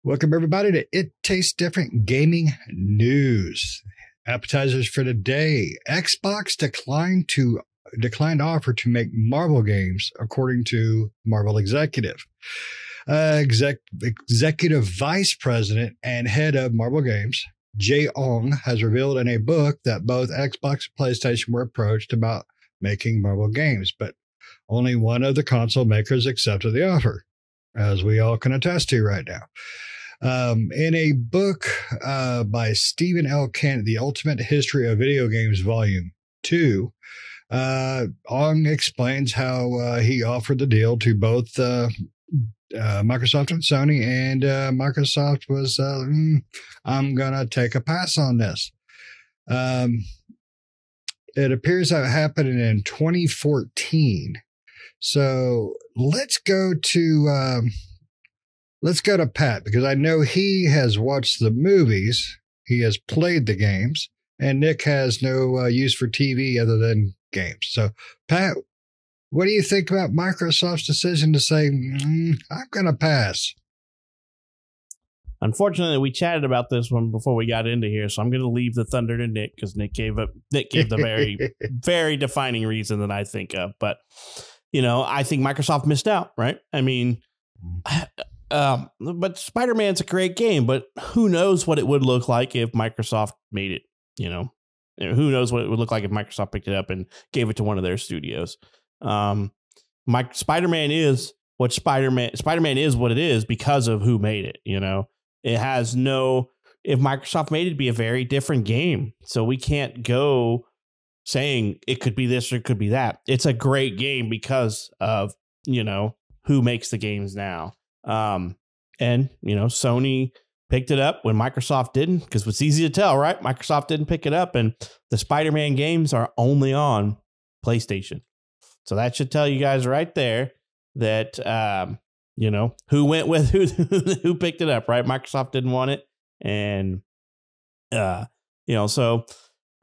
Welcome, everybody, to It Tastes Different Gaming News. Appetizers for today. Xbox declined offer to make Marvel games, according to Marvel executive. Executive Vice President and head of Marvel Games, Jay Ong, has revealed in a book that both Xbox and PlayStation were approached about making Marvel games, but only one of the console makers accepted the offer, as we all can attest to right now. In a book by Stephen L. Kent, The Ultimate History of Video Games, Volume 2, Ong explains how he offered the deal to both Microsoft and Sony, and Microsoft was, I'm going to take a pass on this. It appears that happened in 2014. So let's go to Pat, because I know he has watched the movies, he has played the games, and Nick has no use for TV other than games. So, Pat, what do you think about Microsoft's decision to say, I'm going to pass? Unfortunately, we chatted about this one before we got into here, so I'm going to leave the thunder to Nick, because Nick gave the very, very defining reason that I think of. But, you know, I think Microsoft missed out, right? I mean, but Spider-Man's a great game, but who knows what it would look like if Microsoft made it, you know? Who knows what it would look like if Microsoft picked it up and gave it to one of their studios. Spider-Man is what Spider-Man is what it is because of who made it, you know? It has if Microsoft made it, it'd be a very different game. So we can't go saying it could be this or it could be that. It's a great game because of, you know, who makes the games now. And, you know, Sony picked it up when Microsoft didn't, because it's easy to tell, right? Microsoft didn't pick it up, and the Spider-Man games are only on PlayStation. So that should tell you guys right there that, you know, who went with who picked it up, right? Microsoft didn't want it. And, you know, so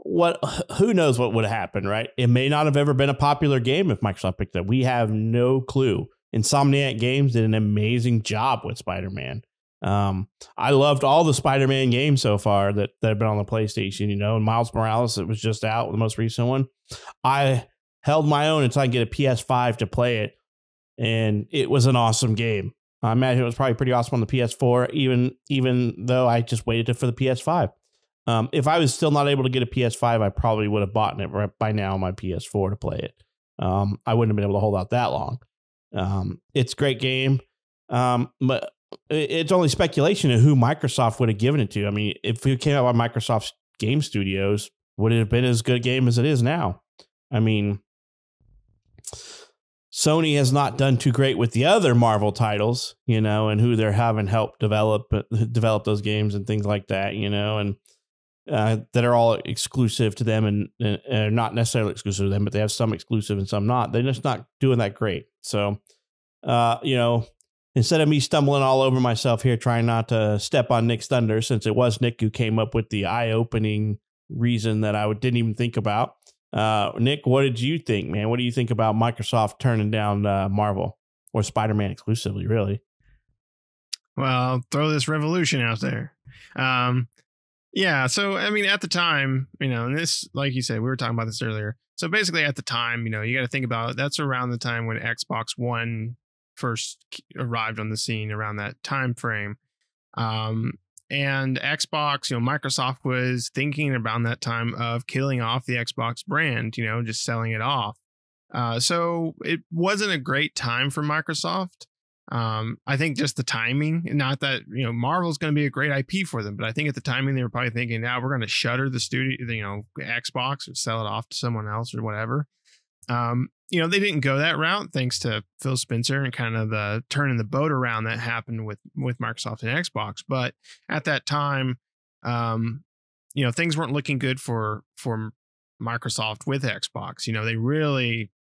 who knows what would have happened, right? It may not have ever been a popular game if Microsoft picked it up. We have no clue. Insomniac Games did an amazing job with Spider-Man. I loved all the Spider-Man games so far that have been on the PlayStation, you know, and Miles Morales, it was just out, the most recent one. I held my own until I could get a PS5 to play it, and it was an awesome game. I imagine it was probably pretty awesome on the PS4, even though I just waited for the PS5. If I was still not able to get a PS5, I probably would have bought it right by now on my PS4 to play it. I wouldn't have been able to hold out that long. It's a great game, but it's only speculation of who Microsoft would have given it to. I mean, if it came out by Microsoft's game studios, would it have been as good a game as it is now? I mean, Sony has not done too great with the other Marvel titles, you know, and who they're having help develop those games and things like that, you know, and that are all exclusive to them and not necessarily exclusive to them, but they have some exclusive and some not. They're just not doing that great. So, you know, instead of me stumbling all over myself here, trying not to step on Nick's thunder, since it was Nick who came up with the eye-opening reason that I didn't even think about. Nick, what did you think, man? What do you think about Microsoft turning down Marvel or Spider-Man exclusively, really? Well, throw this revolution out there. Yeah, so, I mean, at the time, you know, and this, like you said, we were talking about this earlier. So basically at the time, you know, you got to think about it, that's around the time when Xbox One first arrived on the scene, around that time frame. And Xbox, you know, Microsoft was thinking around that time of killing off the Xbox brand, you know, just selling it off. So it wasn't a great time for Microsoft. I think just the timing, not that, you know, Marvel's going to be a great IP for them, but I think at the timing they were probably thinking, now we're going to shutter the studio, you know, Xbox, or sell it off to someone else or whatever. You know, they didn't go that route thanks to Phil Spencer and kind of the turning the boat around that happened with Microsoft and Xbox. But at that time, you know, things weren't looking good for Microsoft with Xbox. You know, they really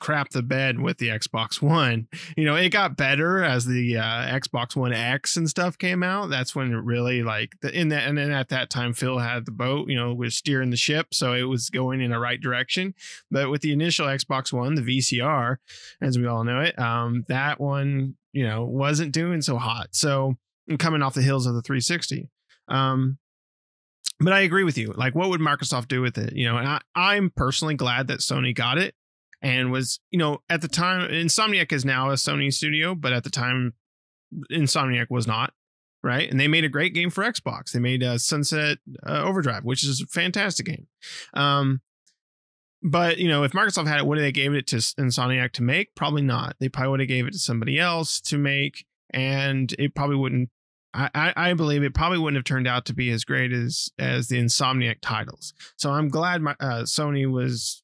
crap the bed with the Xbox One. You know, it got better as the Xbox One X and stuff came out. That's when it really, like, and then at that time Phil had the boat, you know, was steering the ship, so it was going in the right direction. But with the initial Xbox One, the VCR, as we all know it, that one, you know, wasn't doing so hot. So and coming off the heels of the 360. But I agree with you. Like, what would Microsoft do with it? And I'm personally glad that Sony got it and was, at the time, Insomniac is now a Sony studio, but at the time, Insomniac was not, right? And they made a great game for Xbox. They made Sunset Overdrive, which is a fantastic game. But, if Microsoft had it, would they gave it to Insomniac to make? Probably not. They probably would have gave it to somebody else to make, and it probably wouldn't. I believe it probably wouldn't have turned out to be as great as the Insomniac titles. So I'm glad Sony was,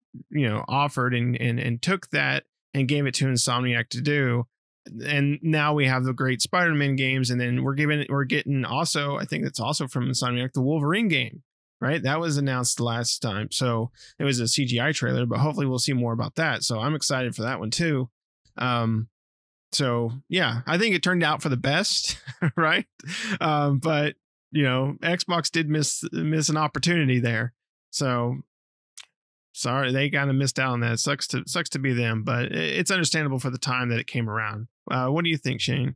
offered and took that and gave it to Insomniac to do. And now we have the great Spider-Man games, and then we're getting also, I think it's also from Insomniac, the Wolverine game, right? That was announced last time. So it was a CGI trailer, but hopefully we'll see more about that. So I'm excited for that one too. So yeah, I think it turned out for the best, right? But Xbox did miss an opportunity there. So sorry, they kind of missed out on that. Sucks to be them, but it's understandable for the time that it came around. What do you think, Shane?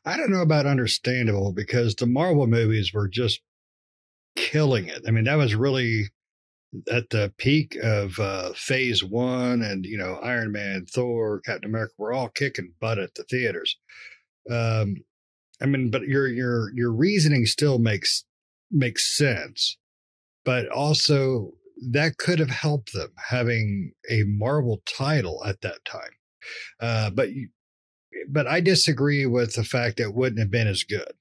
I don't know about understandable, because the Marvel movies were just killing it. I mean, that was really at the peak of phase 1, and Iron Man, Thor, Captain America were all kicking butt at the theaters. I mean, but your reasoning still makes sense, but also that could have helped them having a Marvel title at that time. But I disagree with the fact that it wouldn't have been as good,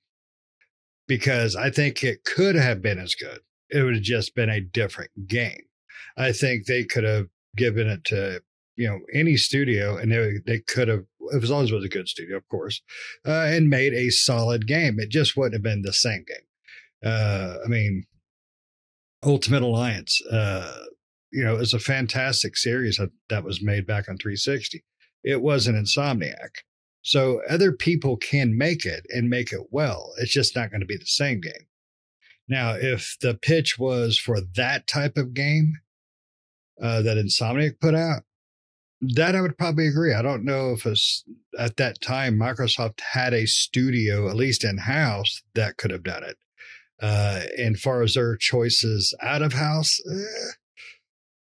because I think it could have been as good. It would have just been a different game. I think they could have given it to, any studio, and they could have, as long as it was a good studio, of course, and made a solid game. It just wouldn't have been the same game. I mean, Ultimate Alliance, is a fantastic series that was made back on 360. It wasn't Insomniac. So other people can make it and make it well. It's just not going to be the same game. Now, if the pitch was for that type of game that Insomniac put out, that I would probably agree. I don't know if at that time Microsoft had a studio, at least in-house, that could have done it. And far as their choices out of house,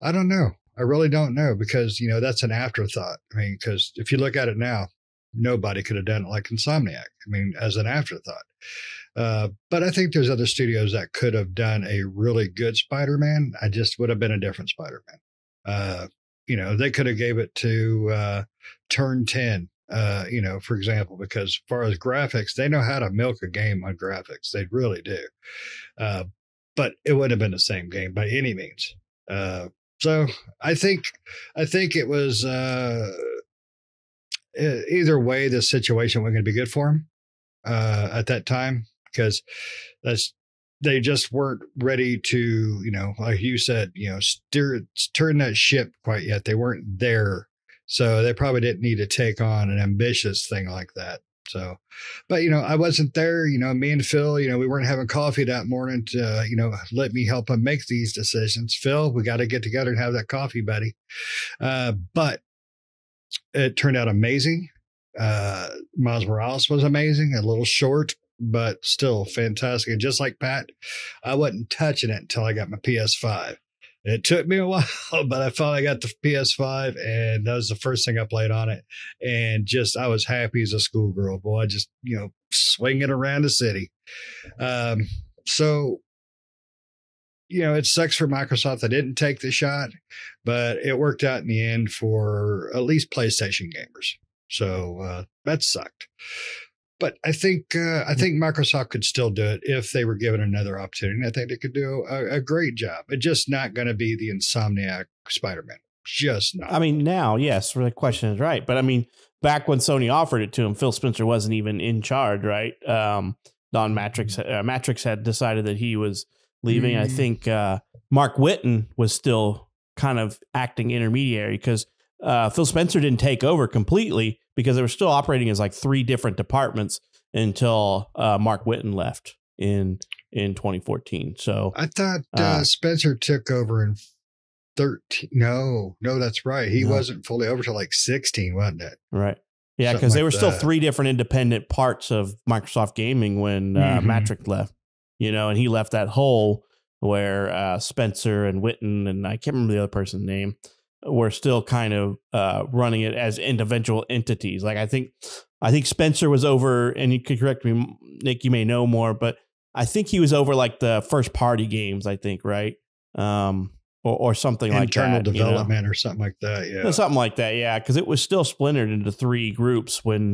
I don't know. I really don't know, because, that's an afterthought. I mean, because if you look at it now, nobody could have done it like Insomniac. I mean, as an afterthought. But I think there's other studios that could have done a really good Spider-Man. I just would have been a different Spider-Man. They could have gave it to Turn 10, for example, because as far as graphics, they know how to milk a game on graphics. They really do. But it wouldn't have been the same game by any means. So I think it was either way, the situation wasn't going to be good for him at that time, because they just weren't ready to, like you said, turn that ship quite yet. They weren't there. So they probably didn't need to take on an ambitious thing like that. So, but, I wasn't there, me and Phil, we weren't having coffee that morning to, let me help him make these decisions. Phil, we got to get together and have that coffee, buddy. But it turned out amazing. Miles Morales was amazing, a little short, but still fantastic. And just like Pat, I wasn't touching it until I got my PS5. It took me a while, but I finally got the PS5, and that was the first thing I played on it. And I was happy as a schoolgirl, boy. Just, swinging around the city. So, it sucks for Microsoft. They didn't take the shot, but it worked out in the end for at least PlayStation gamers. So that sucked. But I think Microsoft could still do it if they were given another opportunity. I think they could do a great job. It's just not going to be the Insomniac Spider-Man. Just not. I mean, now, yes, the question is right. But I mean, back when Sony offered it to him, Phil Spencer wasn't even in charge, right? Don Matrix had decided that he was leaving. I think Mark Whitten was still kind of acting intermediary, because Phil Spencer didn't take over completely, because they were still operating as like 3 different departments until Mark Whitten left in 2014. So I thought Spencer took over in 13. No, that's right. He wasn't fully over till like 16, wasn't it? Right. Yeah, Something because there like were still that. 3 different independent parts of Microsoft Gaming when Matrick left, and he left that hole where Spencer and Witten, and I can't remember the other person's name, were still kind of running it as individual entities. Like I think Spencer was over, and you could correct me, Nick, you may know more, but I think he was over like the first party games, I think, right? Or something like that. Internal development or something like that. Yeah. Something like that. Yeah. Because it was still splintered into 3 groups when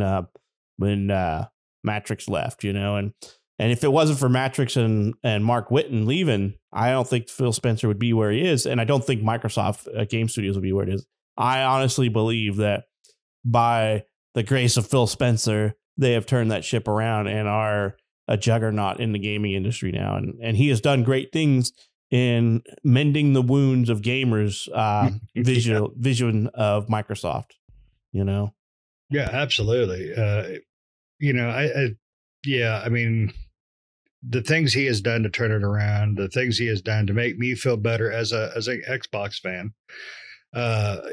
Matrix left, and if it wasn't for Matrix and Mark Witten leaving, I don't think Phil Spencer would be where he is. And I don't think Microsoft Game Studios would be where it is. I honestly believe that by the grace of Phil Spencer, they have turned that ship around and are a juggernaut in the gaming industry now. And he has done great things in mending the wounds of gamers' vision of Microsoft, Yeah, absolutely. I mean, the things he has done to turn it around, the things he has done to make me feel better as an Xbox fan. I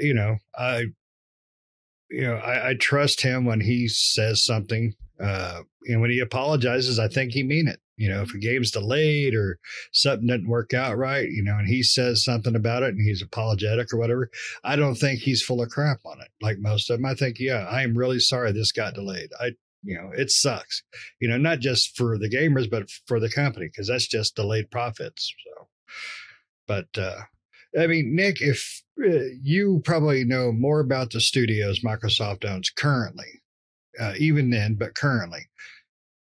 trust him when he says something. When he apologizes, I think he mean it. If a game's delayed or something doesn't work out right, and he says something about it and he's apologetic or whatever, I don't think he's full of crap on it. Like most of them, I think, yeah, I am really sorry this got delayed. It sucks, not just for the gamers, but for the company, because that's just delayed profits. So, but, I mean, Nick, if you probably know more about the studios Microsoft owns currently, even then, but currently,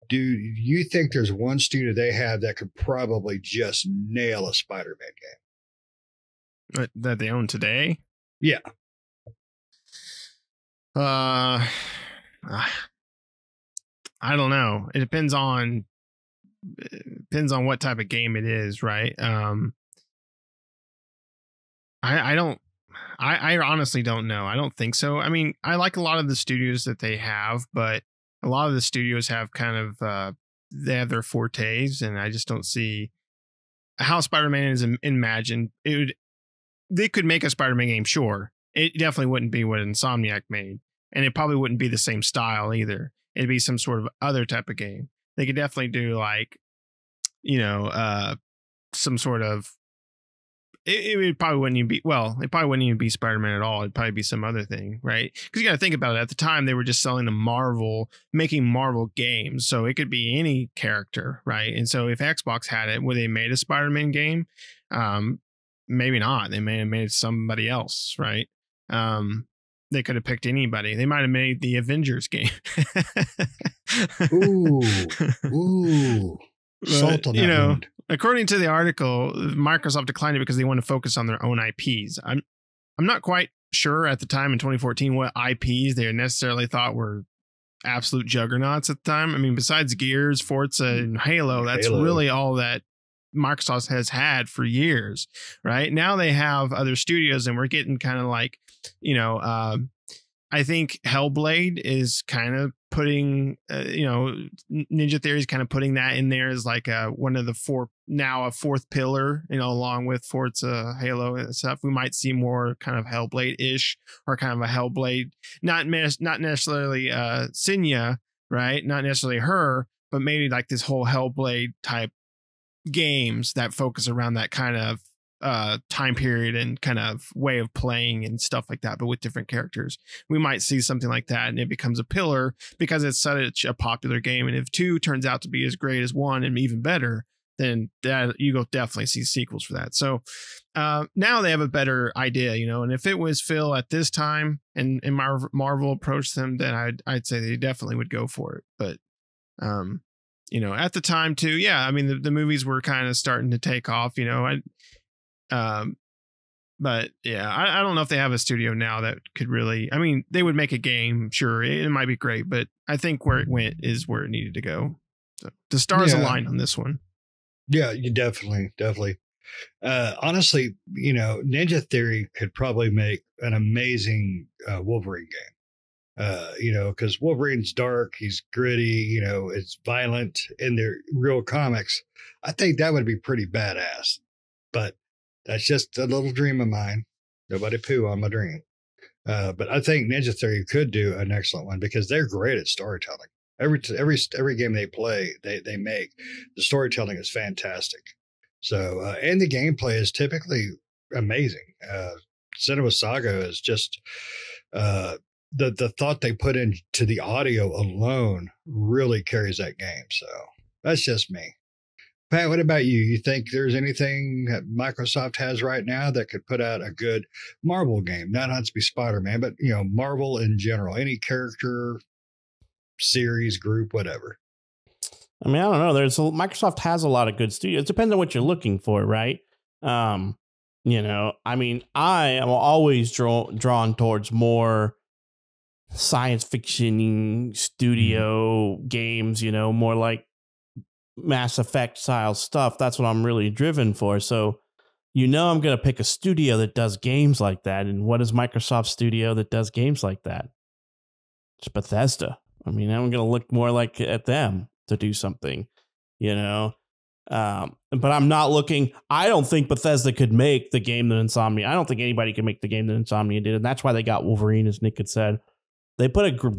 do you think there's one studio they have that could probably just nail a Spider-Man game? That they own today? Yeah. I don't know. It depends on what type of game it is, right? I honestly don't know. I don't think so. I mean, I like a lot of the studios that they have, but a lot of the studios have kind of they have their fortes, and I just don't see how Spider-Man is imagined. They could make a Spider-Man game, sure. It definitely wouldn't be what Insomniac made, and it probably wouldn't be the same style either. It'd be some sort of other type of game. They could definitely do like, some sort of. It probably wouldn't even be, it probably wouldn't even be Spider-Man at all. It'd probably be some other thing, right? Because you got to think about it. At the time, they were just selling to Marvel, making Marvel games. So it could be any character, right? And so if Xbox had it, would they made a Spider-Man game? Maybe not. They may have made somebody else, right? They could have picked anybody. They might have made the Avengers game. Ooh. Salt on that wound. According to the article, Microsoft declined it because they want to focus on their own IPs. I'm not quite sure at the time in 2014 what IPs they necessarily thought were absolute juggernauts at the time. I mean, besides Gears, Forza, and Halo, that's really all that Microsoft has had for years, right? Now they have other studios, and we're getting kind of like, I think Hellblade is kind of putting, Ninja Theory is kind of putting that in there as like one of the a fourth pillar, along with Forza, Halo and stuff. We might see more kind of Hellblade-ish, or kind of a Hellblade, not necessarily Sinya, right? Not necessarily her, but maybe like this whole Hellblade type games that focus around that kind of time period and kind of way of playing and stuff like that, but with different characters. We might see something like that, and it becomes a pillar because it's such a popular game. And if 2 turns out to be as great as 1 and even better, then you go definitely see sequels for that. So now they have a better idea, and if it was Phil at this time and Marvel approached them, then I'd say they definitely would go for it. But at the time too, yeah, I mean the movies were kind of starting to take off, but yeah, I don't know if they have a studio now that could really, I mean, they would make a game, sure, it might be great, but I think where it went is where it needed to go. So the stars aligned on this one. Yeah, you definitely. Honestly, Ninja Theory could probably make an amazing Wolverine game. Because Wolverine's dark, he's gritty, it's violent in their real comics. I think that would be pretty badass. But that's just a little dream of mine. Nobody poo on my dream. But I think Ninja Theory could do an excellent one because they're great at storytelling. Every game they play, they make, the storytelling is fantastic. So and the gameplay is typically amazing. Cinema Saga is just the thought they put into the audio alone really carries that game. So that's just me. Pat, what about you? You think there's anything that Microsoft has right now that could put out a good Marvel game? Not have to be Spider-Man, but Marvel in general. Any character, series, group, whatever. I mean, I don't know. Microsoft has a lot of good studios. It depends on what you're looking for, right? I mean, I am always drawn towards more science fiction studio games, more like Mass Effect style stuff. That's what I'm really driven for. So, I'm going to pick a studio that does games like that. And what is Microsoft's studio that does games like that? It's Bethesda. I mean, I'm going to look more like at them to do something, but I'm not looking. I don't think Bethesda could make the game that Insomnia. I don't think anybody could make the game that Insomnia did. And that's why they got Wolverine, as Nick had said. They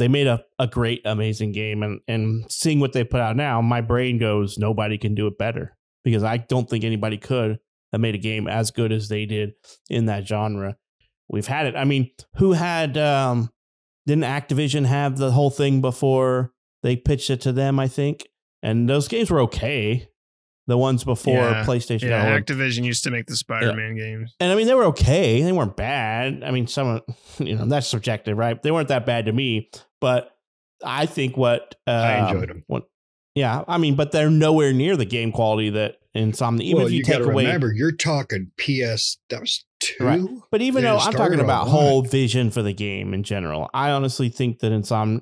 made a great, amazing game, and seeing what they put out now, my brain goes, nobody can do it better, because I don't think anybody could have made a game as good as they did in that genre. We've had it. I mean, who had, didn't Activision have the whole thing before they pitched it to them, I think? And those games were okay. The ones before PlayStation. Yeah, Activision used to make the Spider-Man games. And I mean, they were okay. They weren't bad. I mean, that's subjective, right? They weren't that bad to me. But I think I enjoyed them. But they're nowhere near the game quality that Insomnia. Even if you take away, remember, you're talking PS. That was 2. Right. But even though I'm talking about whole vision for the game in general, I honestly think that Insomnia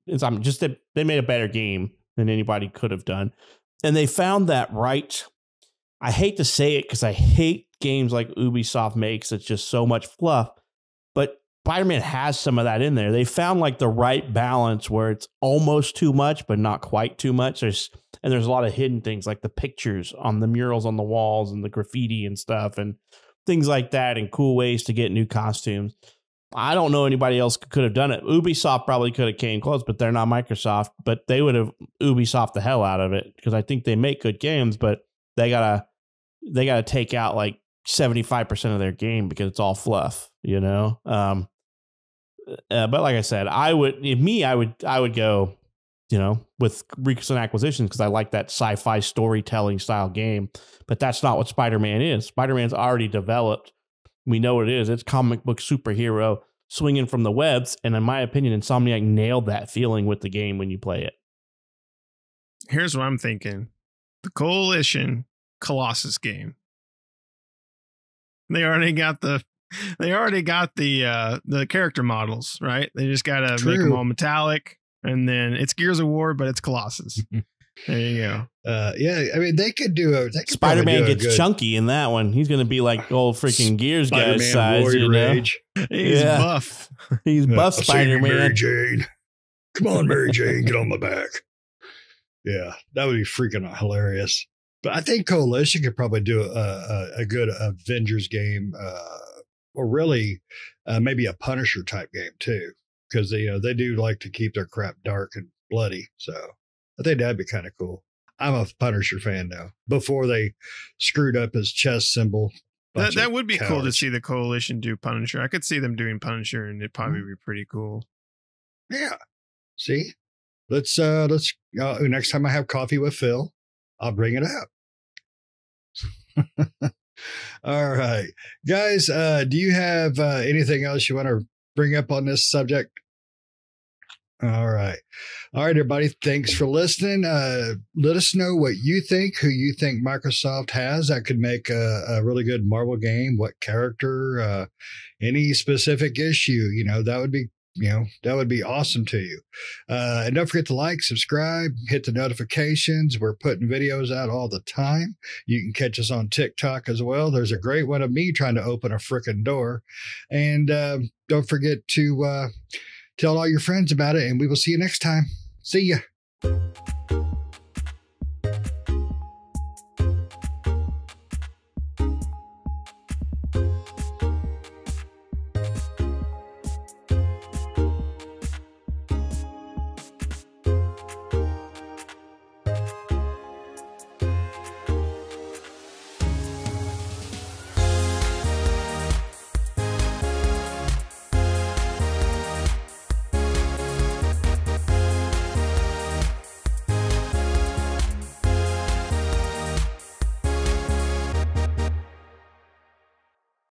just that they made a better game than anybody could have done. And they found that right. I hate to say it because I hate games like Ubisoft makes. It's just so much fluff. But Spider-Man has some of that in there. They found like the right balance where it's almost too much, but not quite too much. There's a lot of hidden things like the pictures on the murals on the walls and the graffiti and stuff and things like that, and cool ways to get new costumes. I don't know anybody else could have done it. Ubisoft probably could have came close, but they're not Microsoft. But they would have Ubisoft the hell out of it, because I think they make good games, but they gotta take out like 75% of their game because it's all fluff, But like I said, I would go, with recent acquisitions, because I like that sci-fi storytelling style game. But that's not what Spider-Man is. Spider-Man's already developed. We know what it is. It's comic book superhero swinging from the webs. And in my opinion, Insomniac nailed that feeling with the game when you play it. Here's what I'm thinking. The Coalition Colossus game. They already got the character models, right? They just got to make them all metallic. And then it's Gears of War, but it's Colossus. There you go. I mean, they could do Spider-Man gets chunky in that one. He's going to be like old freaking Gears guy's size. Rage. He's buff. He's buff Spider-Man. Mary Jane. Come on, Mary Jane, get on my back. Yeah, that would be freaking hilarious. But I think Coalition could probably do a good Avengers game, or really maybe a Punisher type game too, because they do like to keep their crap dark and bloody. So I think that'd be kind of cool. I'm a Punisher fan now. Before they screwed up his chest symbol. That would be cool to see the Coalition do Punisher. I could see them doing Punisher, and it'd probably be pretty cool. Yeah. See, let's next time I have coffee with Phil, I'll bring it up. All right, guys. Do you have anything else you want to bring up on this subject? All right, everybody. Thanks for listening. Let us know what you think, who you think Microsoft has that could make a really good Marvel game. What character, any specific issue, that would be awesome to you. And don't forget to like, subscribe, hit the notifications. We're putting videos out all the time. You can catch us on TikTok as well. There's a great one of me trying to open a frickin' door. And don't forget to tell all your friends about it, and we will see you next time. See ya.